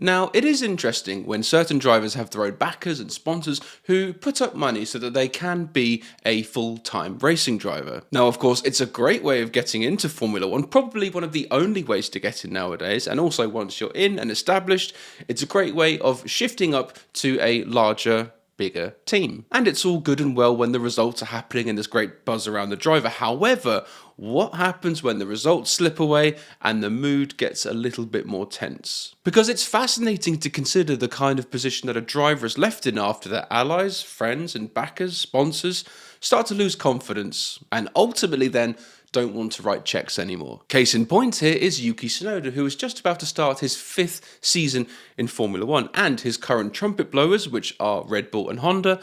Now, it is interesting when certain drivers have their own backers and sponsors who put up money so that they can be a full-time racing driver. Now, of course, it's a great way of getting into Formula One, probably one of the only ways to get in nowadays, and also once you're in and established, it's a great way of shifting up to a larger, bigger team. And it's all good and well when the results are happening and there's great buzz around the driver. However, what happens when the results slip away and the mood gets a little bit more tense? Because it's fascinating to consider the kind of position that a driver is left in after their allies, friends and backers, sponsors, start to lose confidence and ultimately then don't want to write checks anymore. Case in point here is Yuki Tsunoda, who is just about to start his 5th season in Formula One, and his current trumpet blowers, which are Red Bull and Honda,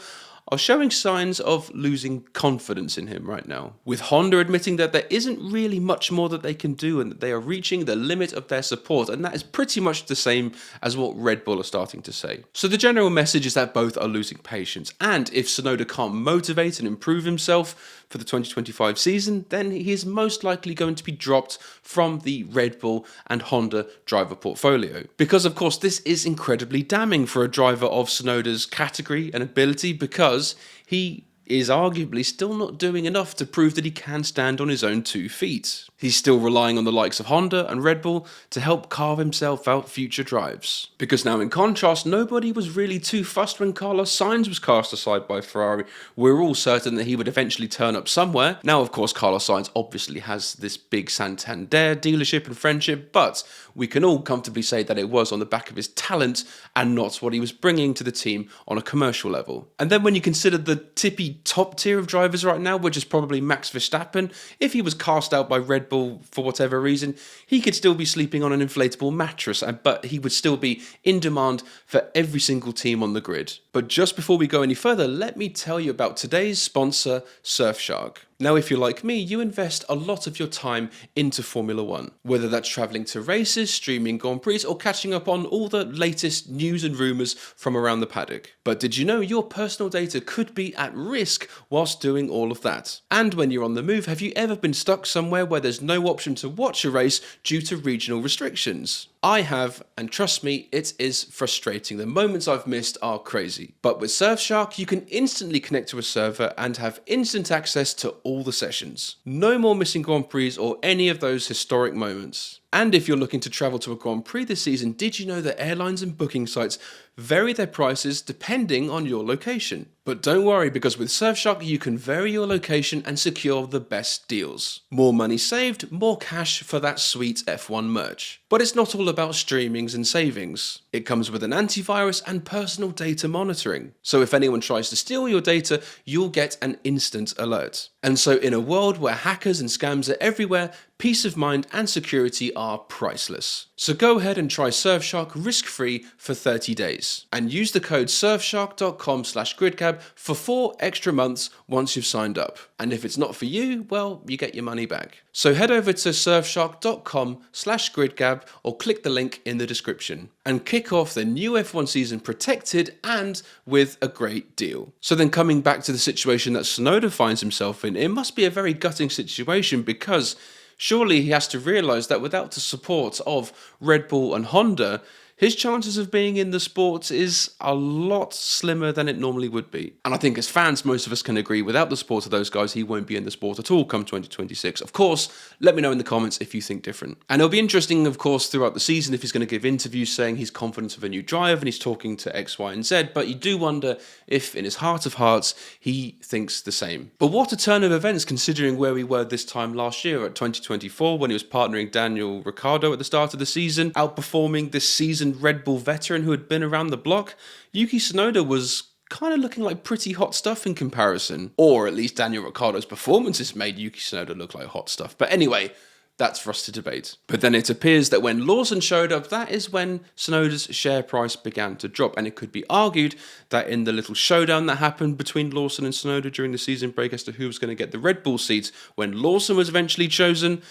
are showing signs of losing confidence in him right now, with Honda admitting that there isn't really much more that they can do and that they are reaching the limit of their support, and that is pretty much the same as what Red Bull are starting to say. So the general message is that both are losing patience, and if Tsunoda can't motivate and improve himself for the 2025 season, then he is most likely going to be dropped from the Red Bull and Honda driver portfolio. Because of course this is incredibly damning for a driver of Tsunoda's category and ability, because he is arguably still not doing enough to prove that he can stand on his own 2 feet. He's still relying on the likes of Honda and Red Bull to help carve himself out future drives. Because now in contrast, nobody was really too fussed when Carlos Sainz was cast aside by Ferrari. We're all certain that he would eventually turn up somewhere. Now of course Carlos Sainz obviously has this big Santander dealership and friendship, but we can all comfortably say that it was on the back of his talent and not what he was bringing to the team on a commercial level. And then when you consider the tippy top tier of drivers right now, which is probably Max Verstappen, if he was cast out by Red Bull for whatever reason, he could still be sleeping on an inflatable mattress, but he would still be in demand for every single team on the grid. But just before we go any further, let me tell you about today's sponsor, Surfshark. Now, if you're like me, you invest a lot of your time into Formula One, whether that's travelling to races, streaming Grand Prix, or catching up on all the latest news and rumours from around the paddock. But did you know your personal data could be at risk whilst doing all of that? And when you're on the move, have you ever been stuck somewhere where there's no option to watch a race due to regional restrictions? I have, and trust me, it is frustrating. The moments I've missed are crazy. But with Surfshark, you can instantly connect to a server and have instant access to all the sessions. No more missing Grand Prix or any of those historic moments. And if you're looking to travel to a Grand Prix this season, did you know that airlines and booking sites vary their prices depending on your location? But don't worry, because with Surfshark you can vary your location and secure the best deals. More money saved, more cash for that sweet F1 merch. But it's not all about streamings and savings. It comes with an antivirus and personal data monitoring. So if anyone tries to steal your data, you'll get an instant alert. And so in a world where hackers and scams are everywhere, peace of mind and security are priceless. So go ahead and try Surfshark risk-free for 30 days. And use the code surfshark.com/gridgab for 4 extra months once you've signed up. And if it's not for you, well, you get your money back. So head over to surfshark.com/gridgab or click the link in the description and kick off the new F1 season protected and with a great deal. So then coming back to the situation that Tsunoda finds himself in, it must be a very gutting situation, because surely he has to realise that without the support of Red Bull and Honda, his chances of being in the sport is a lot slimmer than it normally would be. And I think as fans, most of us can agree, without the support of those guys, he won't be in the sport at all come 2026. Of course, let me know in the comments if you think different. And it'll be interesting, of course, throughout the season if he's going to give interviews saying he's confident of a new drive and he's talking to X, Y, and Z, but you do wonder if in his heart of hearts, he thinks the same. But what a turn of events considering where we were this time last year at 2024 when he was partnering Daniel Ricciardo at the start of the season, outperforming this season Red Bull veteran who had been around the block. Yuki Tsunoda was kind of looking like pretty hot stuff in comparison. Or at least Daniel Ricciardo's performances made Yuki Tsunoda look like hot stuff. But anyway, that's for us to debate. But then it appears that when Lawson showed up, that is when Tsunoda's share price began to drop. And it could be argued that in the little showdown that happened between Lawson and Tsunoda during the season break as to who was going to get the Red Bull seats when Lawson was eventually chosen,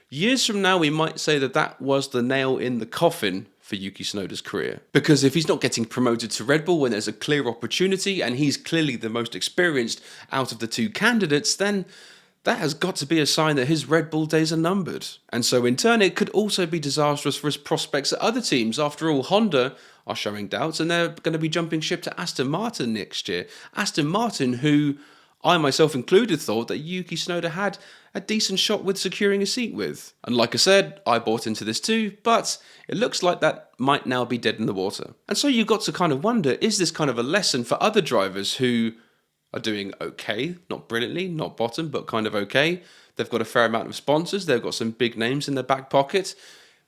years from now we might say that that was the nail in the coffin for Yuki Tsunoda's career. Because if he's not getting promoted to Red Bull when there's a clear opportunity and he's clearly the most experienced out of the two candidates, then that has got to be a sign that his Red Bull days are numbered. And so in turn, it could also be disastrous for his prospects at other teams. After all, Honda are showing doubts and they're going to be jumping ship to Aston Martin next year. Aston Martin, who I myself included thought that Yuki Tsunoda had a decent shot with securing a seat with. And like I said, I bought into this too, but it looks like that might now be dead in the water. And so you've got to kind of wonder, is this kind of a lesson for other drivers who are doing okay, not brilliantly, not bottom, but kind of okay. They've got a fair amount of sponsors. They've got some big names in their back pocket.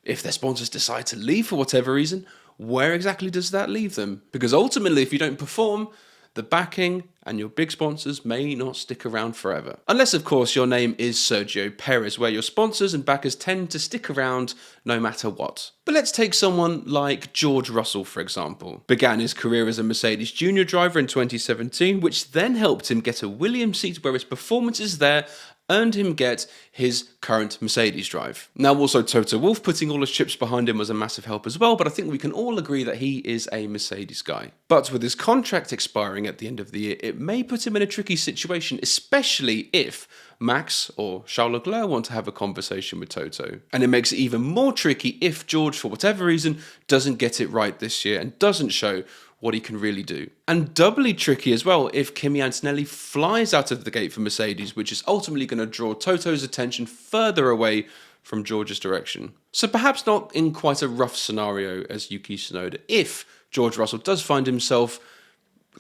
If their sponsors decide to leave for whatever reason, where exactly does that leave them? Because ultimately, if you don't perform, the backing and your big sponsors may not stick around forever. Unless, of course, your name is Sergio Perez, where your sponsors and backers tend to stick around no matter what. But let's take someone like George Russell, for example. Began his career as a Mercedes junior driver in 2017, which then helped him get a Williams seat where his performances there earned him get his current Mercedes drive. Now also Toto Wolff putting all his chips behind him was a massive help as well, but I think we can all agree that he is a Mercedes guy. But with his contract expiring at the end of the year, it may put him in a tricky situation, especially if Max or Charles Leclerc want to have a conversation with Toto. And it makes it even more tricky if George, for whatever reason, doesn't get it right this year and doesn't show what he can really do. And doubly tricky as well if Kimi Antonelli flies out of the gate for Mercedes, which is ultimately going to draw Toto's attention further away from George's direction. So perhaps not in quite a rough scenario as Yuki Tsunoda, if George Russell does find himself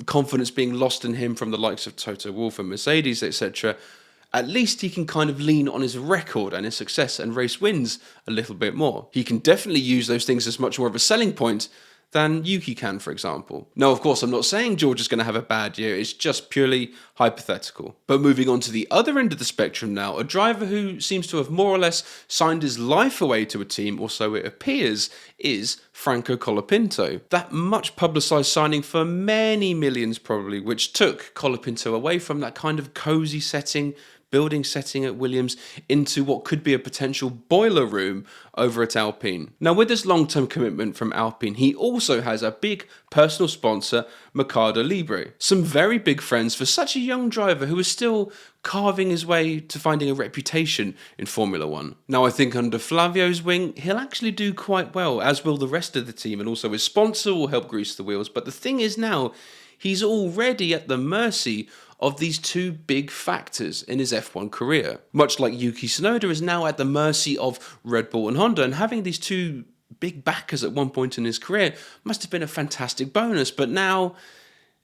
confidence being lost in him from the likes of Toto Wolff and Mercedes, etc., at least he can kind of lean on his record and his success and race wins a little bit more. He can definitely use those things as much more of a selling point than Yuki can, for example. Now, of course, I'm not saying George is going to have a bad year, it's just purely hypothetical. But moving on to the other end of the spectrum now, a driver who seems to have more or less signed his life away to a team, or so it appears, is Franco Colapinto. That much publicised signing for many millions probably, which took Colapinto away from that kind of cosy building setting at Williams into what could be a potential boiler room over at Alpine. Now, with this long-term commitment from Alpine, he also has a big personal sponsor, Mercado Libre. Some very big friends for such a young driver who is still carving his way to finding a reputation in Formula One. Now, I think under Flavio's wing, he'll actually do quite well, as will the rest of the team, and also his sponsor will help grease the wheels. But the thing is now, he's already at the mercy of these two big factors in his F1 career. Much like Yuki Tsunoda is now at the mercy of Red Bull and Honda, and having these two big backers at one point in his career must have been a fantastic bonus, but now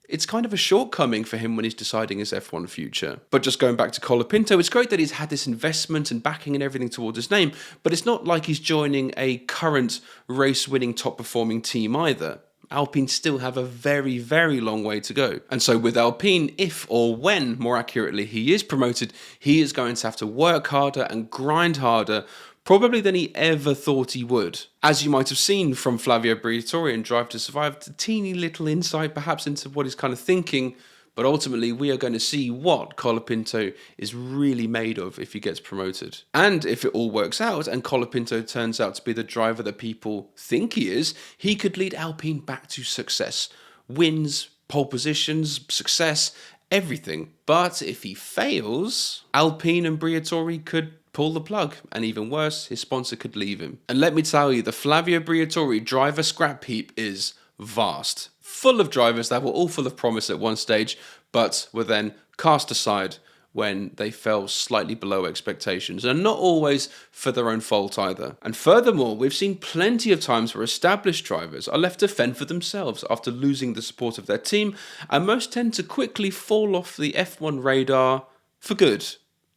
it's kind of a shortcoming for him when he's deciding his F1 future. But just going back to Colapinto, it's great that he's had this investment and backing and everything towards his name, but it's not like he's joining a current race-winning top-performing team either. Alpine still have a very, very long way to go. And so with Alpine, if or when, more accurately, he is promoted, he is going to have to work harder and grind harder, probably than he ever thought he would. As you might have seen from Flavio Briatore in Drive to Survive, a teeny little insight perhaps into what he's kind of thinking, but ultimately we are going to see what Colapinto is really made of if he gets promoted. And if it all works out and Colapinto turns out to be the driver that people think he is, he could lead Alpine back to success. Wins, pole positions, success, everything. But if he fails, Alpine and Briatore could pull the plug, and even worse, his sponsor could leave him. And let me tell you, the Flavio Briatore driver scrap heap is vast, full of drivers that were all full of promise at one stage, but were then cast aside when they fell slightly below expectations, and not always for their own fault either. And furthermore, we've seen plenty of times where established drivers are left to fend for themselves after losing the support of their team, and most tend to quickly fall off the F1 radar for good.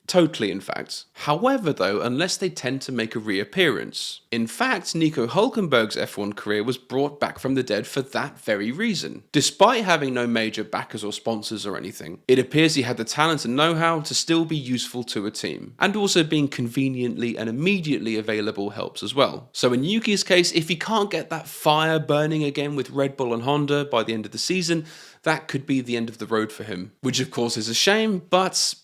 Totally, in fact. However, though, unless they tend to make a reappearance. In fact, Nico Hülkenberg's F1 career was brought back from the dead for that very reason. Despite having no major backers or sponsors or anything, it appears he had the talent and know-how to still be useful to a team. And also being conveniently and immediately available helps as well. So in Yuki's case, if he can't get that fire burning again with Red Bull and Honda by the end of the season, that could be the end of the road for him. Which of course is a shame, but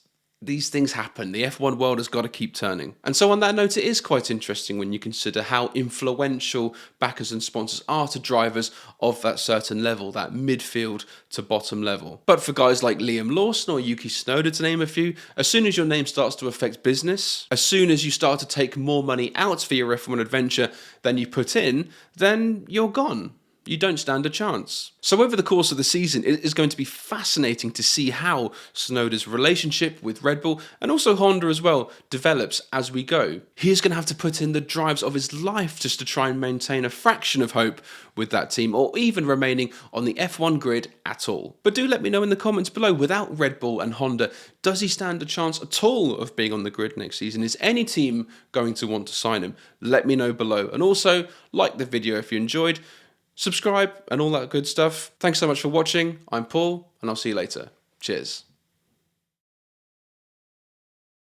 these things happen. The F1 world has got to keep turning. And so on that note, it is quite interesting when you consider how influential backers and sponsors are to drivers of that certain level, that midfield to bottom level. But for guys like Liam Lawson or Yuki Tsunoda, to name a few, as soon as your name starts to affect business, as soon as you start to take more money out for your F1 adventure than you put in, then you're gone. You don't stand a chance. So over the course of the season, it is going to be fascinating to see how Tsunoda's relationship with Red Bull, and also Honda as well, develops as we go. He is going to have to put in the drives of his life just to try and maintain a fraction of hope with that team, or even remaining on the F1 grid at all. But do let me know in the comments below, without Red Bull and Honda, does he stand a chance at all of being on the grid next season? Is any team going to want to sign him? Let me know below. And also, like the video if you enjoyed, subscribe and all that good stuff. Thanks so much for watching. I'm Paul, and I'll see you later. Cheers.